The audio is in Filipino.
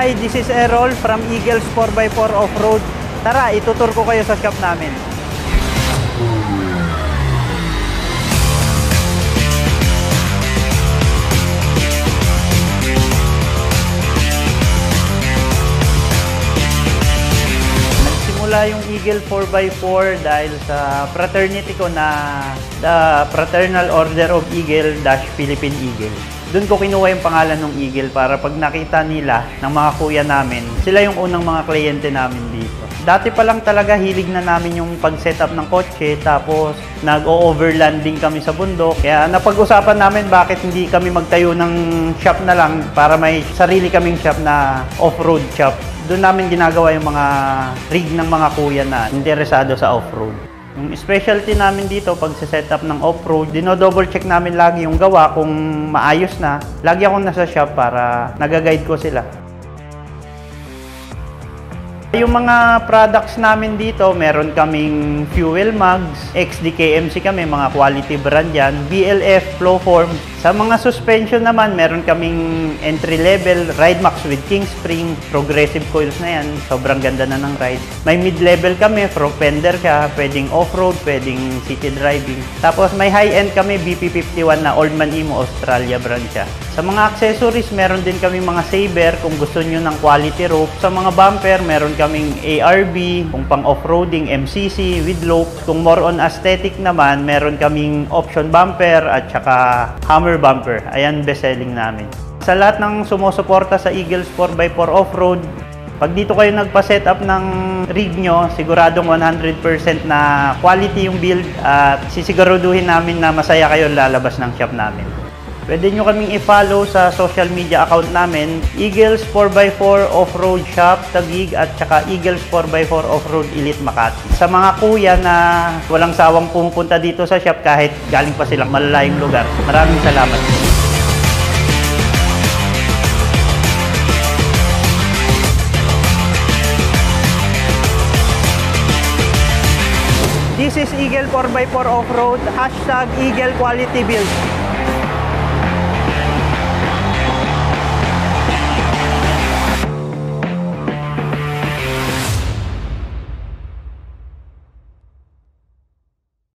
Hi, this is Errol from Eagles 4x4 Off-Road. Tara, itutur ko kayo sa shop namin. Nagsimula yung Eagle 4x4 dahil sa fraternity ko na the Fraternal Order of Eagle-Philippine Eagle. Doon ko kinuha yung pangalan ng Eagle para pag nakita nila ng mga kuya namin, sila yung unang mga kliyente namin dito. Dati pa lang talaga hilig na namin yung pag-setup ng kotse, tapos nag-overlanding kami sa bundok. Kaya napag-usapan namin bakit hindi kami magtayo ng shop na lang para may sarili kaming shop na off-road shop. Doon namin ginagawa yung mga rig ng mga kuya na interesado sa off-road. Yung specialty namin dito, pag setup ng off-road, dino-double check namin lagi yung gawa kung maayos na. Lagi akong nasa shop para nag-guide ko sila. Yung mga products namin dito, meron kaming fuel mugs, XDKMC kami, mga quality brand yan, BLF, Flowform. Sa mga suspension naman, meron kaming entry level, Ride Max with King Spring, progressive coils na yan, sobrang ganda na ng ride. May mid-level kami, front fender ka, pwedeng off-road, pwedeng city driving. Tapos may high-end kami, BP51 na Old Man Imo, Australia brand siya. Sa mga accessories, meron din kami mga saber kung gusto nyo ng quality rope. Sa mga bumper, meron kaming ARB, kung pang off-roading, MCC with loop. Kung more on aesthetic naman, meron kaming option bumper at saka hammer bumper. Ayan, best-selling namin. Sa lahat ng sumusuporta sa Eagles 4x4 Off-Road, pag dito kayo nagpa-setup ng rig nyo, siguradong 100% na quality yung build at sisiguraduhin namin na masaya kayo lalabas ng shop namin. Pwede nyo kaming i-follow sa social media account namin, Eagles 4x4 Off-Road Shop Taguig at saka Eagles 4x4 Off-Road Elite Makati. Sa mga kuya na walang sawang pumunta dito sa shop kahit galing pa silang malalayong lugar, maraming salamat. This is Eagle 4x4 Off-Road, #Eagle Quality Build.